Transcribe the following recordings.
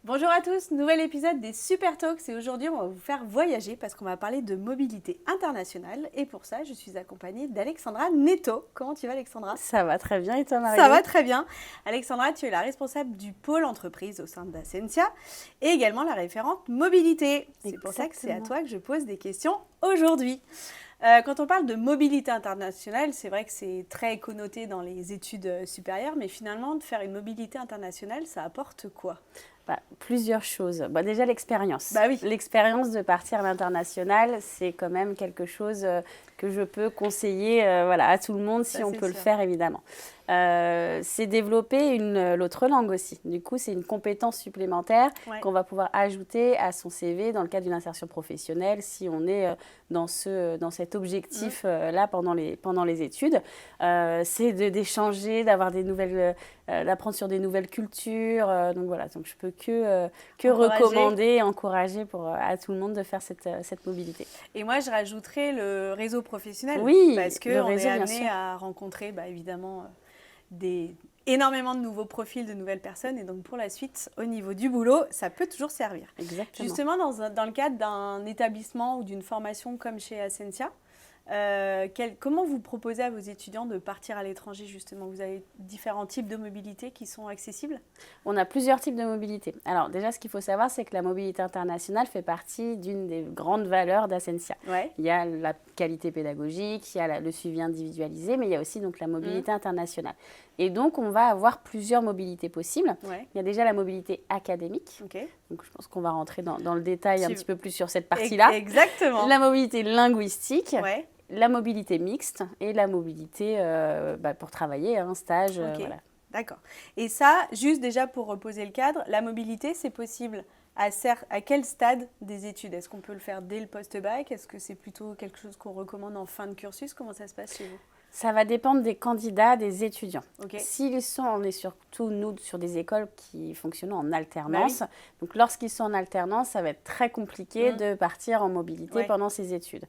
Bonjour à tous, nouvel épisode des Super Talks et aujourd'hui on va vous faire voyager parce qu'on va parler de mobilité internationale et pour ça je suis accompagnée d'Alexandra Netto. Comment tu vas Alexandra? Ça va très bien et toi Mario? Ça va très bien. Alexandra, tu es la responsable du pôle entreprise au sein d'Ascensia et également la référente mobilité. C'est pour ça que c'est à toi que je pose des questions aujourd'hui. Quand on parle de mobilité internationale, c'est vrai que c'est très connoté dans les études supérieures, mais finalement, de faire une mobilité internationale, ça apporte quoi? Plusieurs choses. Déjà, l'expérience. Bah oui. L'expérience de partir à l'international, c'est quand même quelque chose que je peux conseiller à tout le monde si on peut le faire, évidemment. C'est développer l'autre langue aussi. Du coup, c'est une compétence supplémentaire qu'on va pouvoir ajouter à son CV dans le cadre d'une insertion professionnelle si on est dans cet objectif-là pendant les études. C'est d'échanger, d'avoir des nouvelles, d'apprendre sur des nouvelles cultures. Donc je peux que recommander et encourager à tout le monde de faire cette mobilité. Et moi, je rajouterais le réseau professionnel. Oui, parce qu'on est amené à rencontrer évidemment énormément de nouveaux profils, de nouvelles personnes. Et donc, pour la suite, au niveau du boulot, ça peut toujours servir. Exactement. Justement, dans le cadre d'un établissement ou d'une formation comme chez Ascensia, comment vous proposez à vos étudiants de partir à l'étranger justement? Vous avez différents types de mobilité qui sont accessibles? On a plusieurs types de mobilité. Alors déjà, ce qu'il faut savoir, c'est que la mobilité internationale fait partie d'une des grandes valeurs d'Ascensia. Ouais. Il y a la qualité pédagogique, il y a le suivi individualisé, mais il y a aussi donc la mobilité internationale. Et donc, on va avoir plusieurs mobilités possibles. Ouais. Il y a déjà la mobilité académique. Okay. Donc, je pense qu'on va rentrer dans le détail un petit peu plus sur cette partie-là. Exactement. La mobilité linguistique. Ouais. La mobilité mixte et la mobilité pour travailler, un stage. Okay. Voilà. D'accord. Et ça, juste déjà pour reposer le cadre, la mobilité, c'est possible à quel stade des études? Est-ce qu'on peut le faire dès le post-bac? Est-ce que c'est plutôt quelque chose qu'on recommande en fin de cursus? Comment ça se passe chez vous? Ça va dépendre des candidats, des étudiants. Okay. On est surtout, nous, sur des écoles qui fonctionnent en alternance. Bah oui. Donc, lorsqu'ils sont en alternance, ça va être très compliqué de partir en mobilité pendant ces études.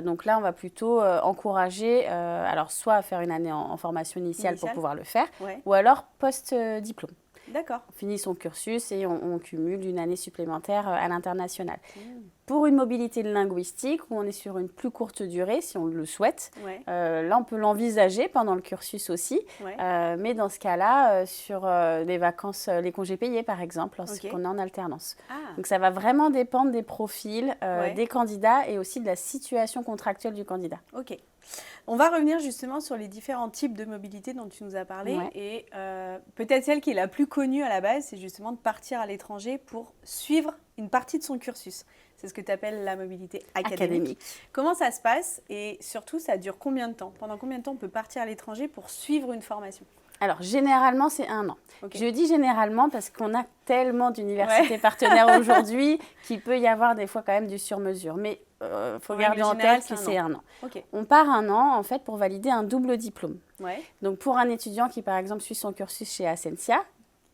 Donc là, on va plutôt encourager, alors soit à faire une année en formation initiale pour pouvoir le faire, ou alors post-diplôme. D'accord. On finit son cursus et on cumule une année supplémentaire à l'international. Pour une mobilité linguistique, où on est sur une plus courte durée, si on le souhaite, là, on peut l'envisager pendant le cursus aussi. Mais dans ce cas-là, sur les vacances, les congés payés, par exemple, lorsqu'on est en alternance. Donc, ça va vraiment dépendre des profils, des candidats et aussi de la situation contractuelle du candidat. OK. On va revenir justement sur les différents types de mobilité dont tu nous as parlé. Et peut-être celle qui est la plus connue à la base, c'est justement de partir à l'étranger pour suivre une partie de son cursus. C'est ce que tu appelles la mobilité académique. Comment ça se passe et surtout, ça dure combien de temps? Pendant combien de temps on peut partir à l'étranger pour suivre une formation? Alors, généralement, c'est 1 an. Okay. Je dis généralement parce qu'on a tellement d'universités partenaires aujourd'hui qu'il peut y avoir des fois quand même du sur-mesure. Mais il faut garder en tête que c'est 1 an. Okay. On part 1 an, en fait, pour valider un double diplôme. Donc, pour un étudiant qui, par exemple, suit son cursus chez Ascensia,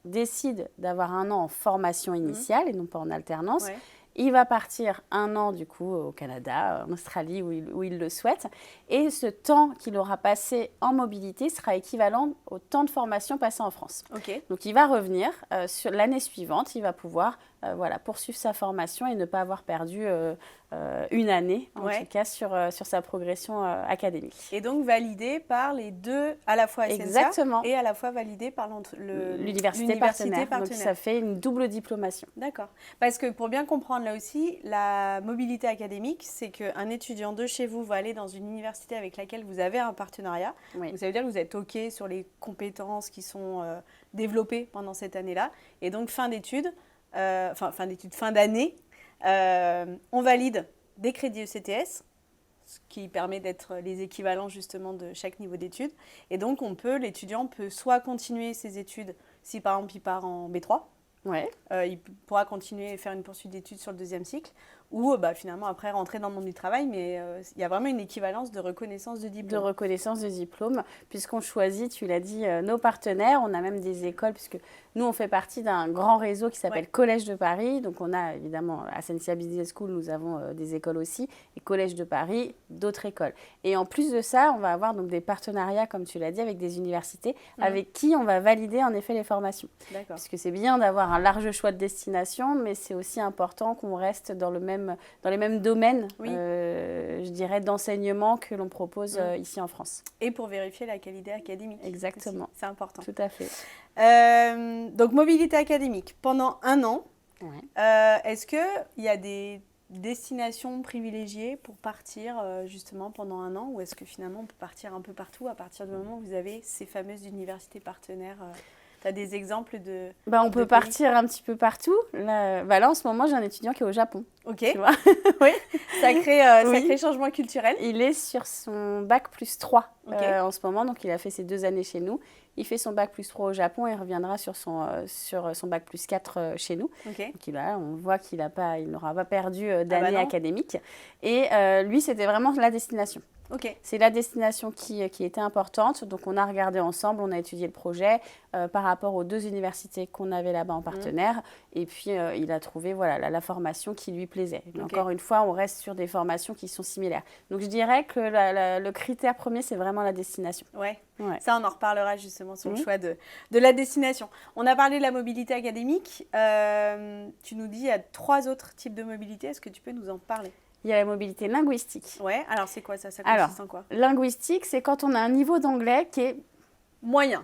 décide d'avoir 1 an en formation initiale et non pas en alternance, il va partir 1 an, du coup, au Canada, en Australie, où il le souhaite. Et ce temps qu'il aura passé en mobilité sera équivalent au temps de formation passé en France. Okay. Donc, il va revenir sur l'année suivante. Il va pouvoir poursuivre sa formation et ne pas avoir perdu une année, en tout cas, sur sa progression académique. Et donc, validé par les deux, à la fois Ascensia et à la fois validé par l'université partenaire. Donc, ça fait une double diplomation. D'accord. Parce que pour bien comprendre là aussi, la mobilité académique, c'est qu'un étudiant de chez vous va aller dans une université avec laquelle vous avez un partenariat. Donc, ça veut dire que vous êtes OK sur les compétences qui sont développées pendant cette année-là. Et donc, fin d'année, on valide des crédits ECTS, ce qui permet d'être les équivalents justement de chaque niveau d'études. Et donc, l'étudiant peut soit continuer ses études, si par exemple il part en B3, il pourra continuer et faire une poursuite d'études sur le 2e cycle, ou finalement après rentrer dans le monde du travail, mais il y a vraiment une équivalence de reconnaissance de diplôme. De reconnaissance de diplôme, puisqu'on choisit, tu l'as dit, nos partenaires. On a même des écoles, puisque Nous, on fait partie d'un grand réseau qui s'appelle Ouais. Collège de Paris. Donc, on a évidemment à Sensia Business School, nous avons des écoles aussi. Et Collège de Paris, d'autres écoles. Et en plus de ça, on va avoir donc des partenariats, comme tu l'as dit, avec des universités avec qui on va valider en effet les formations. D'accord. Parce que c'est bien d'avoir un large choix de destination, mais c'est aussi important qu'on reste dans les mêmes domaines, je dirais, d'enseignement que l'on propose ici en France. Et pour vérifier la qualité académique. Exactement. C'est important. Tout à fait. Donc, mobilité académique pendant 1 an. Ouais. Est-ce qu'il y a des destinations privilégiées pour partir justement pendant 1 an, ou est-ce que finalement on peut partir un peu partout à partir du moment où vous avez ces fameuses universités partenaires Tu as des exemples de On peut partir un petit peu partout. Là, en ce moment, j'ai un étudiant qui est au Japon. Ok. Tu vois. Oui, sacré changement culturel. Il est sur son bac plus 3 en ce moment, donc il a fait ses 2 années chez nous. Il fait son bac plus 3 au Japon et reviendra sur son bac plus 4 chez nous. Okay. Donc on voit qu'il n'aura pas perdu d'année académique. Et lui, c'était vraiment la destination. Okay. C'est la destination qui était importante. Donc, on a regardé ensemble, on a étudié le projet par rapport aux 2 universités qu'on avait là-bas en partenaire. Et puis, il a trouvé la formation qui lui plaisait. Mais encore une fois, on reste sur des formations qui sont similaires. Donc, je dirais que le critère premier, c'est vraiment la destination. Ouais. Ça, on en reparlera justement sur le choix de la destination. On a parlé de la mobilité académique. Tu nous dis qu'il y a 3 autres types de mobilité. Est-ce que tu peux nous en parler ? Il y a la mobilité linguistique. Ouais, alors c'est quoi ça ? Ça consiste en quoi ? Linguistique, c'est quand on a un niveau d'anglais qui est moyen,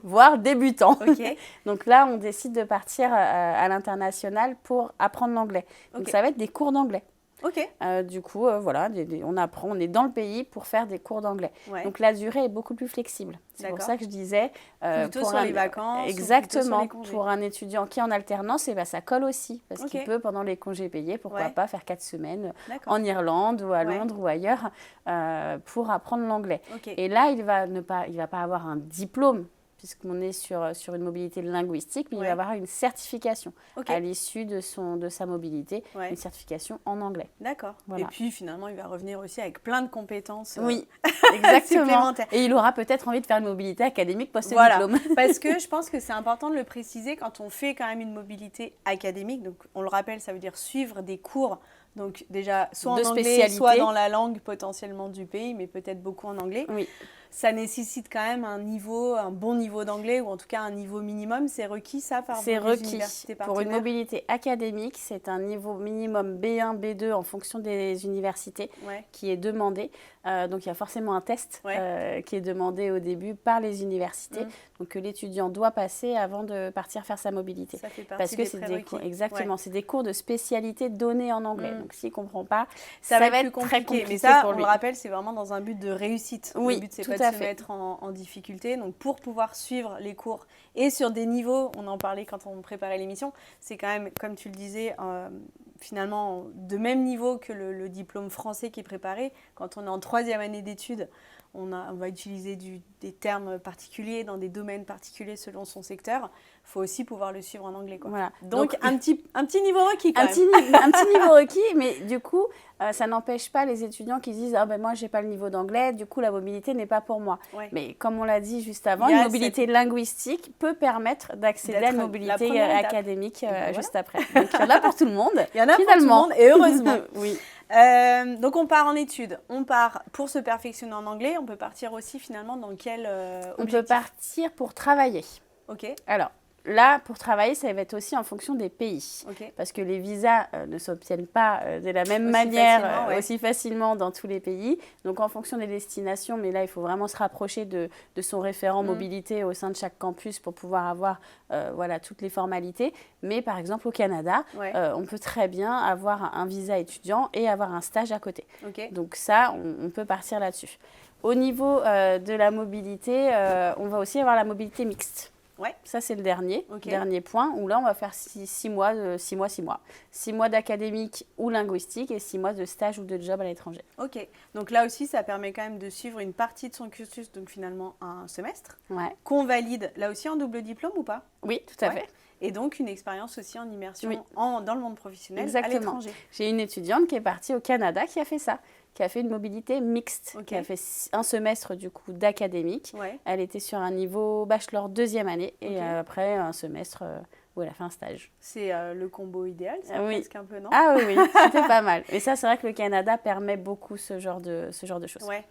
voire débutant. Okay. Donc là, on décide de partir à l'international pour apprendre l'anglais. Donc ça va être des cours d'anglais. Ok. Du coup, on apprend, on est dans le pays pour faire des cours d'anglais. Ouais. Donc la durée est beaucoup plus flexible. C'est pour ça que je disais... plutôt sur les vacances. Exactement. Sur les congés. Pour un étudiant qui est en alternance, ça colle aussi. Parce qu'il peut, pendant les congés payés, pourquoi pas faire 4 semaines en Irlande ou à Londres ou ailleurs pour apprendre l'anglais. Et là, il va pas avoir un diplôme, puisqu'on est sur une mobilité linguistique, mais il va avoir une certification à l'issue de sa mobilité, une certification en anglais. D'accord. Voilà. Et puis finalement, il va revenir aussi avec plein de compétences exactement. Et il aura peut-être envie de faire une mobilité académique post-diplôme. Parce que je pense que c'est important de le préciser quand on fait quand même une mobilité académique. Donc, on le rappelle, ça veut dire suivre des cours. Donc déjà, soit en anglais, soit dans la langue potentiellement du pays, mais peut-être beaucoup en anglais. Oui. Ça nécessite quand même un bon niveau d'anglais, ou en tout cas un niveau minimum. C'est requis ça par les universités partenaires ? Pour une mobilité académique, c'est un niveau minimum B1, B2 en fonction des universités qui est demandé. Donc il y a forcément un test qui est demandé au début par les universités, donc que l'étudiant doit passer avant de partir faire sa mobilité. Ça fait partie parce que c'est des cours, exactement, c'est des cours de spécialité donnés en anglais. Donc s'il ne comprend pas, ça va être très compliqué. Mais ça, pour lui. On le rappelle, c'est vraiment dans un but de réussite. Oui, le but, c'est pas de se mettre en difficulté. Donc pour pouvoir suivre les cours et sur des niveaux, on en parlait quand on préparait l'émission, c'est quand même, comme tu le disais, finalement de même niveau que le diplôme français qui est préparé. Quand on est en 3e année d'études, on va utiliser des termes particuliers dans des domaines particuliers selon son secteur. Il faut aussi pouvoir le suivre en anglais. Voilà. Donc un petit niveau requis quand même. Un petit niveau requis, mais du coup, ça n'empêche pas les étudiants qui disent « Ah ben moi, je n'ai pas le niveau d'anglais, du coup, la mobilité n'est pas pour moi. » Mais comme on l'a dit juste avant, une mobilité linguistique peut permettre d'accéder à une mobilité académique juste après. Donc il y en a pour tout le monde. Il y en a pour tout le monde, et heureusement. Oui. Donc on part en études, on part pour se perfectionner en anglais, on peut partir aussi finalement dans quel On peut partir pour travailler. Ok. Alors, là, pour travailler, ça va être aussi en fonction des pays. Parce que les visas ne s'obtiennent pas de la même manière, aussi facilement dans tous les pays. Donc, en fonction des destinations, mais là, il faut vraiment se rapprocher de son référent mobilité au sein de chaque campus pour pouvoir avoir toutes les formalités. Mais par exemple, au Canada, on peut très bien avoir un visa étudiant et avoir un stage à côté. Donc ça, on peut partir là-dessus. Au niveau de la mobilité, on va aussi avoir la mobilité mixte. Ça, c'est le dernier point, où là, on va faire 6 mois. 6 mois d'académique ou linguistique et 6 mois de stage ou de job à l'étranger. Ok, donc là aussi, ça permet quand même de suivre une partie de son cursus, donc finalement un semestre, qu'on valide là aussi en double diplôme ou pas ? Oui, tout à fait. Et donc une expérience aussi en immersion dans le monde professionnel à l'étranger. J'ai une étudiante qui est partie au Canada qui a fait ça, qui a fait une mobilité mixte, qui a fait un semestre du coup d'académique. Elle était sur un niveau bachelor 2e année et après un semestre où elle a fait un stage. C'est le combo idéal, ça presque un peu, non? Ah oui, c'était pas mal. Et ça, c'est vrai que le Canada permet beaucoup ce genre de choses. Ouais.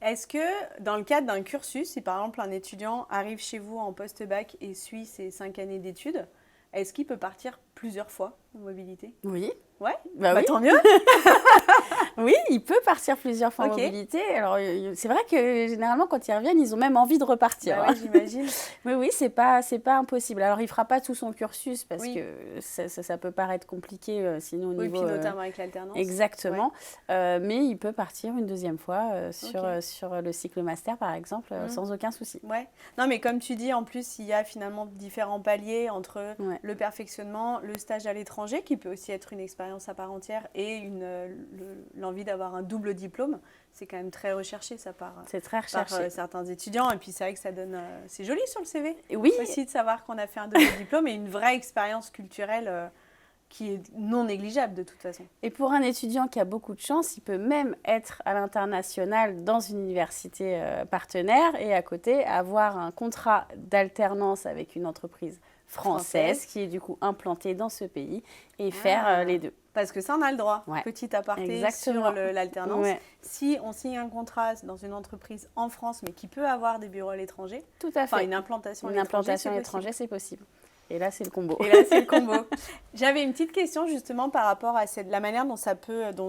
Est-ce que dans le cadre d'un cursus, si par exemple un étudiant arrive chez vous en post-bac et suit ses 5 années d'études, est-ce qu'il peut partir plusieurs fois en mobilité? Oui. Ouais, oui. Tant mieux. Oui, il peut partir plusieurs fois en mobilité. Alors, c'est vrai que généralement, quand ils reviennent, ils ont même envie de repartir. Oui, j'imagine. Oui, c'est pas impossible. Alors, il ne fera pas tout son cursus parce que ça peut paraître compliqué sinon au niveau... Oui, puis notamment avec l'alternance. Exactement. Mais il peut partir une deuxième fois sur le cycle master, par exemple, sans aucun souci. Ouais. Non, mais comme tu dis, en plus, il y a finalement différents paliers entre le perfectionnement, le stage à l'étranger, qui peut aussi être une expérience à part entière, et l'envie d'avoir un double diplôme. C'est quand même très recherché, ça, par certains étudiants. Et puis, c'est vrai que ça donne... c'est joli sur le CV. Oui. Aussi de savoir qu'on a fait un double diplôme et une vraie expérience culturelle qui est non négligeable de toute façon. Et pour un étudiant qui a beaucoup de chance, il peut même être à l'international dans une université partenaire et à côté avoir un contrat d'alternance avec une entreprise française qui est du coup implantée dans ce pays et faire les deux. Parce que ça, on a le droit. Petit aparté sur l'alternance. Si on signe un contrat dans une entreprise en France, mais qui peut avoir des bureaux à l'étranger, tout à fait. Enfin, une implantation à l'étranger, c'est possible. Et là, c'est le combo. J'avais une petite question justement par rapport à la manière dont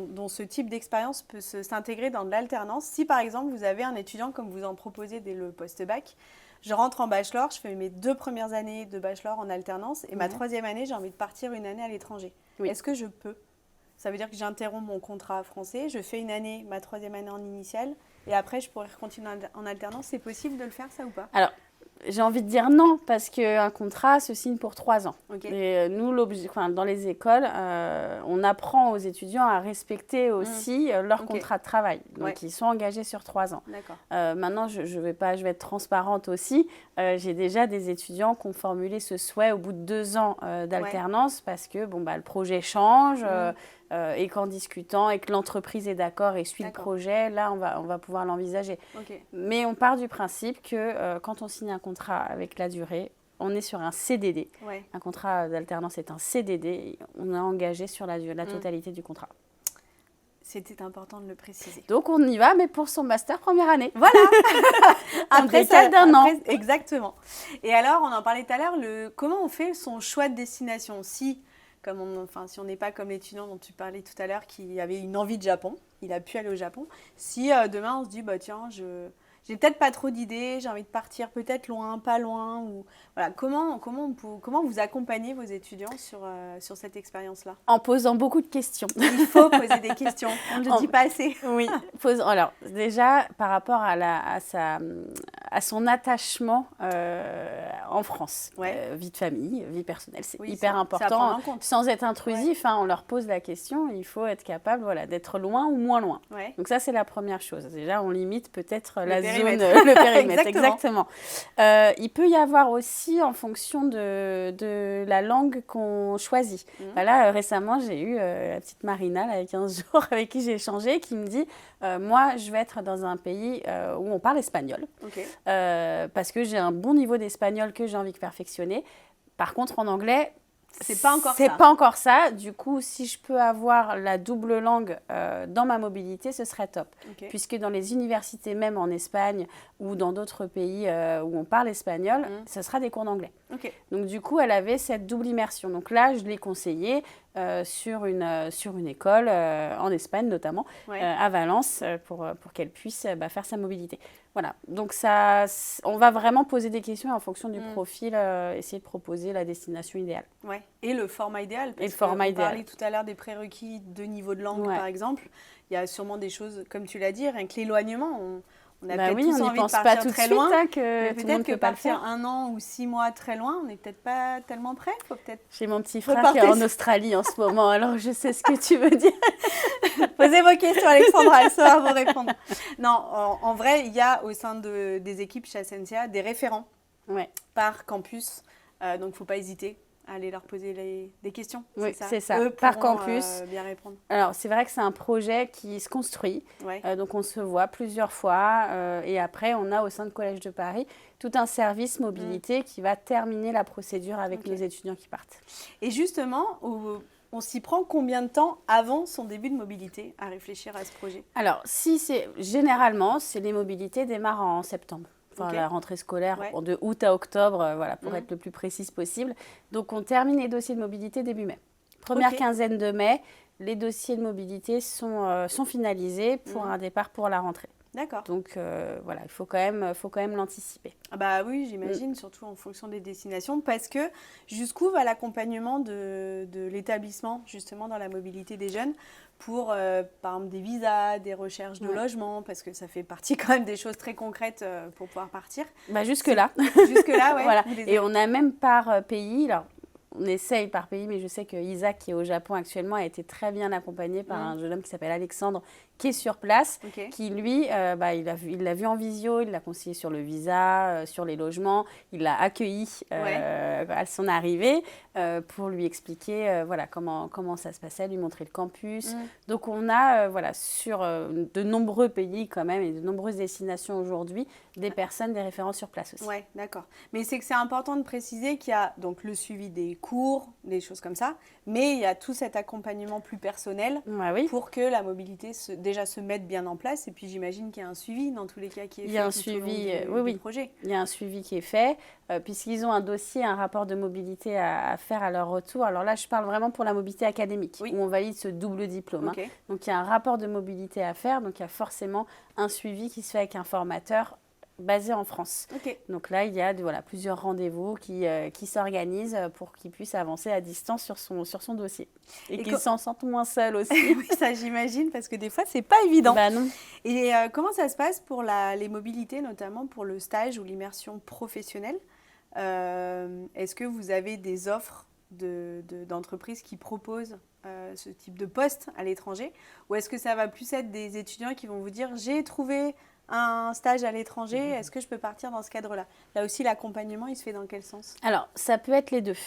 dont ce type d'expérience peut s'intégrer dans de l'alternance. Si par exemple, vous avez un étudiant comme vous en proposez dès le post-bac, je rentre en bachelor, je fais mes 2 premières années de bachelor en alternance et ma 3e année, j'ai envie de partir une année à l'étranger. Est-ce que je peux? Ça veut dire que j'interromps mon contrat français, je fais une année, ma 3e année en initiale, et après je pourrais continuer en alternance. C'est possible de le faire, ça, ou pas? Alors, j'ai envie de dire non, parce qu'un contrat se signe pour 3 ans. Et nous, dans les écoles, on apprend aux étudiants à respecter aussi leur contrat de travail. Donc, ils sont engagés sur 3 ans. Maintenant, je vais être transparente aussi. J'ai déjà des étudiants qui ont formulé ce souhait au bout de 2 ans d'alternance parce que le projet change. Et qu'en discutant et que l'entreprise est d'accord et suit le projet, là, on va pouvoir l'envisager. Mais on part du principe que quand on signe un contrat avec la durée, on est sur un CDD. Un contrat d'alternance est un CDD. Et on est engagé sur la totalité du contrat. C'était important de le préciser. Donc, on y va, mais pour son master première année. Voilà. Après ça, d'un an. Exactement. Et alors, on en parlait tout à l'heure, comment on fait son choix de destination? Si on n'est pas comme l'étudiant dont tu parlais tout à l'heure qui avait une envie de Japon, il a pu aller au Japon. Si demain on se dit, tiens, j'ai peut-être pas trop d'idées, j'ai envie de partir peut-être loin, pas loin, ou voilà, comment vous accompagnez vos étudiants sur cette expérience-là? En posant beaucoup de questions. Il faut poser des questions, on ne le dit pas assez. Oui, alors déjà par rapport à son attachement en France, vie de famille, vie personnelle, c'est hyper important. Sans être intrusif, on leur pose la question, il faut être capable d'être loin ou moins loin. Donc ça, c'est la première chose. Déjà, on limite peut-être la zone, le périmètre. Exactement. Il peut y avoir aussi en fonction de la langue qu'on choisit. Là, récemment, j'ai eu la petite Marina, il y a 15 jours, avec qui j'ai échangé, qui me dit moi, je vais être dans un pays où on parle espagnol, parce que j'ai un bon niveau d'espagnol que j'ai envie de perfectionner. Par contre, en anglais, c'est pas encore ça. Du coup, si je peux avoir la double langue dans ma mobilité, ce serait top. Puisque dans les universités, même en Espagne ou dans d'autres pays où on parle espagnol, ce sera des cours d'anglais. Donc du coup, elle avait cette double immersion. Donc là, je l'ai conseillé sur une école en Espagne notamment, à Valence, pour qu'elle puisse faire sa mobilité. Voilà, donc on va vraiment poser des questions en fonction du profil, essayer de proposer la destination idéale. Et le format idéal, parce qu'on parlait tout à l'heure des prérequis de niveau de langue, par exemple. Il y a sûrement des choses, comme tu l'as dit, rien que l'éloignement, on a peut-être tous envie de partir très loin, mais peut-être que partir 1 an ou 6 mois très loin, on n'est peut-être pas tellement prêt. J'ai mon petit frère qui est en Australie en ce moment, alors je sais ce que tu veux dire. Posez vos questions, Alexandra, elle saura vous répondre. Non, en vrai, il y a au sein des équipes chez Ascensia des référents par campus, donc il ne faut pas hésiter. aller leur poser des questions. Oui, c'est ça. Eux par pourront, campus. Bien répondre. Alors, c'est vrai que c'est un projet qui se construit. Ouais. Donc, on se voit plusieurs fois. Et après, on a au sein de Collège de Paris tout un service mobilité qui va terminer la procédure avec nos étudiants qui partent. Et justement, on s'y prend combien de temps avant son début de mobilité à réfléchir à ce projet? Alors, généralement, les mobilités démarrent en septembre. Enfin, la rentrée scolaire de août à octobre, voilà, pour être le plus précise possible. Donc, on termine les dossiers de mobilité début mai. Première quinzaine de mai, les dossiers de mobilité sont finalisés pour un départ pour la rentrée. D'accord. Donc, voilà, il faut quand même l'anticiper. Ah bah oui, j'imagine, surtout en fonction des destinations, parce que jusqu'où va l'accompagnement de l'établissement, justement, dans la mobilité des jeunes, pour, par exemple, des visas, des recherches de logement, parce que ça fait partie quand même des choses très concrètes pour pouvoir partir. Bah jusque-là. Jusque-là, ouais. Voilà. Et on a même par pays, alors on essaye par pays, mais je sais que Isaac, qui est au Japon actuellement, a été très bien accompagné par un jeune homme qui s'appelle Alexandre, qui est sur place, qui lui, il l'a vu en visio, il l'a conseillé sur le visa, sur les logements, il l'a accueilli à son arrivée pour lui expliquer voilà, comment ça se passait, lui montrer le campus. Donc on a sur de nombreux pays quand même et de nombreuses destinations aujourd'hui, des personnes, des référents sur place aussi. Oui, d'accord. Mais c'est important de préciser qu'il y a donc le suivi des cours, des choses comme ça, mais il y a tout cet accompagnement plus personnel pour que la mobilité déjà se mette bien en place. Et puis j'imagine qu'il y a un suivi dans tous les cas qui est fait. Il y a un suivi, du projet. Il y a un suivi qui est fait, puisqu'ils ont un dossier, un rapport de mobilité à faire à leur retour. Alors là, je parle vraiment pour la mobilité académique, où on valide ce double diplôme. Donc il y a un rapport de mobilité à faire, donc il y a forcément un suivi qui se fait avec un formateur basé en France. Donc là, il y a plusieurs rendez-vous qui s'organisent pour qu'il puisse avancer à distance sur son dossier. Et qu'il s'en sente moins seul aussi. Oui, ça j'imagine, parce que des fois, c'est pas évident. Bah non. Et comment ça se passe pour les mobilités, notamment pour le stage ou l'immersion professionnelle? Est-ce que vous avez des offres d'entreprises qui proposent ce type de poste à l'étranger? Ou est-ce que ça va plus être des étudiants qui vont vous dire « j'ai trouvé un stage à l'étranger, est-ce que je peux partir dans ce cadre-là » Là aussi, l'accompagnement, il se fait dans quel sens? Alors, ça peut être les deux.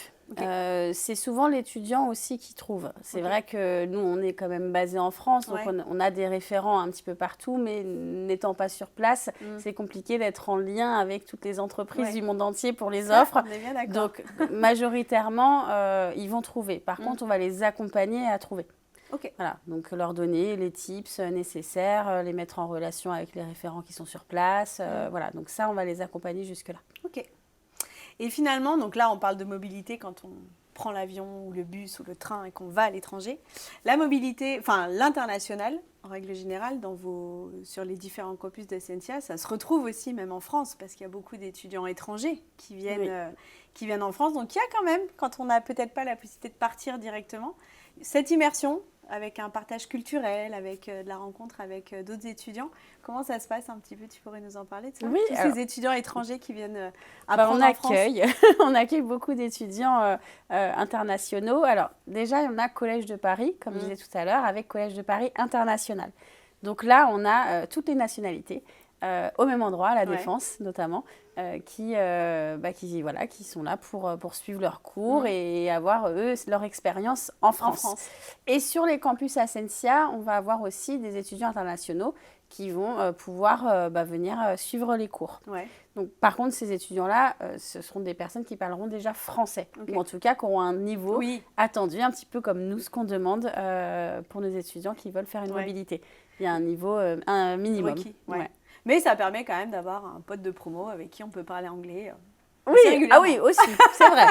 C'est souvent l'étudiant aussi qui trouve. C'est vrai que nous, on est quand même basé en France, donc on a des référents un petit peu partout, mais n'étant pas sur place, c'est compliqué d'être en lien avec toutes les entreprises du monde entier pour les offres. On est bien d'accord. Donc, majoritairement, ils vont trouver. Par contre, on va les accompagner à trouver. Voilà, donc leur donner les tips nécessaires, les mettre en relation avec les référents qui sont sur place. Voilà, donc ça, on va les accompagner jusque-là. Et finalement, donc là, on parle de mobilité quand on prend l'avion ou le bus ou le train et qu'on va à l'étranger. La mobilité, enfin l'international, en règle générale, sur les différents campus d'Essentia, ça se retrouve aussi même en France, parce qu'il y a beaucoup d'étudiants étrangers qui viennent en France. Donc il y a quand même, quand on n'a peut-être pas la possibilité de partir directement, cette immersion avec un partage culturel, avec de la rencontre avec d'autres étudiants. Comment ça se passe un petit peu? Tu pourrais nous en parler de ça? Oui, tous ces étudiants étrangers qui viennent apprendre en France. On accueille beaucoup d'étudiants internationaux. Alors déjà, on a Collège de Paris, comme je disais tout à l'heure, avec Collège de Paris International. Donc là, on a toutes les nationalités. Au même endroit, à la Défense notamment, qui sont là pour suivre leurs cours et avoir, eux, leur expérience en France. Et sur les campus Ascensia, on va avoir aussi des étudiants internationaux qui vont pouvoir venir suivre les cours. Donc, par contre, ces étudiants-là, ce seront des personnes qui parleront déjà français, ou en tout cas qui auront un niveau attendu, un petit peu comme nous, ce qu'on demande pour nos étudiants qui veulent faire une mobilité. Il y a un niveau un minimum. Mais ça permet quand même d'avoir un pote de promo avec qui on peut parler anglais. Oui, aussi, c'est vrai.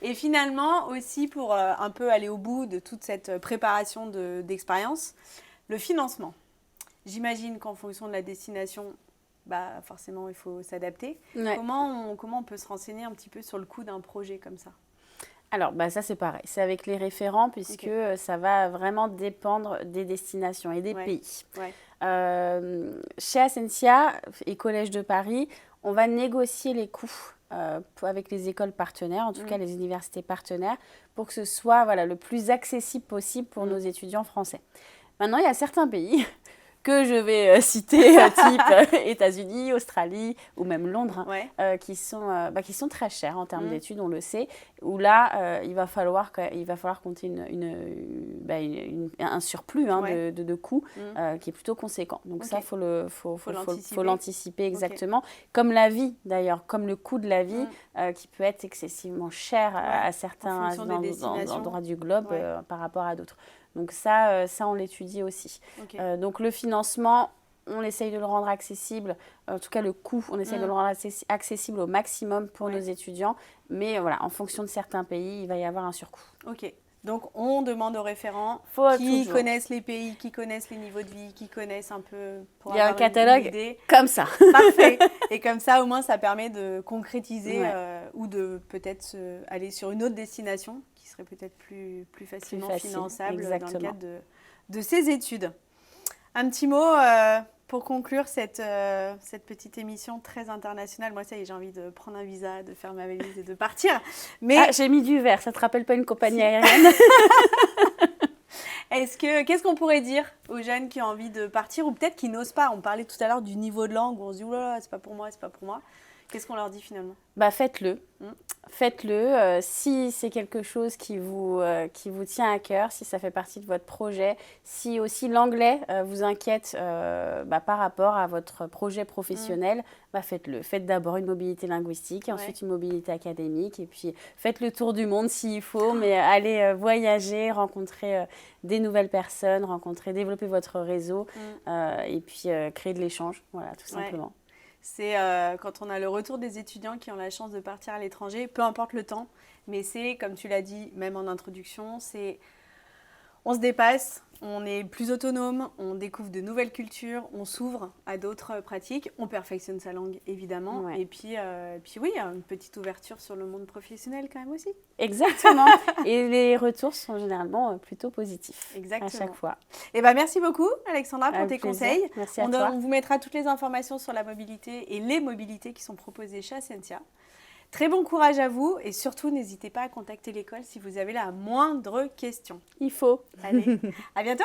Et finalement, aussi pour un peu aller au bout de toute cette préparation d'expérience, le financement. J'imagine qu'en fonction de la destination, forcément, il faut s'adapter. Comment on peut se renseigner un petit peu sur le coût d'un projet comme ça? Alors, ça, c'est pareil. C'est avec les référents, puisque ça va vraiment dépendre des destinations et des pays. Chez Ascensia et Collège de Paris, on va négocier les coûts avec les écoles partenaires, en tout cas les universités partenaires, pour que ce soit le plus accessible possible pour nos étudiants français. Maintenant, il y a certains pays que je vais citer, type États-Unis, Australie ou même Londres, qui sont très chers en termes d'études, on le sait, où là, il va falloir compter un surplus de coûts qui est plutôt conséquent. Donc ça, faut l'anticiper exactement. Comme la vie, d'ailleurs, comme le coût de la vie, qui peut être excessivement cher à certains endroits du globe par rapport à d'autres. Donc ça on l'étudie aussi. Donc le financement, on essaye de le rendre accessible, en tout cas le coût, on essaye de le rendre accessible au maximum pour nos étudiants. Mais voilà, en fonction de certains pays, il va y avoir un surcoût. Ok. Donc, on demande aux référents qui connaissent les pays, qui connaissent les niveaux de vie, qui connaissent un peu pour avoir un catalogue une idée. Comme ça. Parfait. Et comme ça, au moins, ça permet de concrétiser ou de peut-être aller sur une autre destination qui serait peut-être plus facilement finançable dans le cadre de ces études. Un petit mot pour conclure cette petite émission très internationale. Moi, ça y est, j'ai envie de prendre un visa, de faire ma valise et de partir. Mais j'ai mis du vert, ça te rappelle pas une compagnie aérienne? Qu'est-ce qu'on pourrait dire aux jeunes qui ont envie de partir ou peut-être qui n'osent pas? On parlait tout à l'heure du niveau de langue où on se dit « Oulala, c'est pas pour moi, c'est pas pour moi ». Qu'est-ce qu'on leur dit finalement? Faites-le. Faites-le. Si c'est quelque chose qui vous tient à cœur, si ça fait partie de votre projet, si aussi l'anglais vous inquiète par rapport à votre projet professionnel, faites-le. Faites d'abord une mobilité linguistique, ensuite une mobilité académique, et puis faites le tour du monde s'il faut, mais allez voyager, rencontrer des nouvelles personnes, développer votre réseau, et puis créer de l'échange, voilà, tout simplement. C'est quand on a le retour des étudiants qui ont la chance de partir à l'étranger, peu importe le temps, mais c'est, comme tu l'as dit, même en introduction, on se dépasse, on est plus autonome, on découvre de nouvelles cultures, on s'ouvre à d'autres pratiques, on perfectionne sa langue évidemment, et puis oui, une petite ouverture sur le monde professionnel quand même aussi. Exactement, et les retours sont généralement plutôt positifs. Exactement. À chaque fois. Et merci beaucoup Alexandra pour tes conseils. Merci à toi. On vous mettra toutes les informations sur la mobilité et les mobilités qui sont proposées chez Ascensia. Très bon courage à vous et surtout n'hésitez pas à contacter l'école si vous avez la moindre question. Il faut. Allez, à bientôt.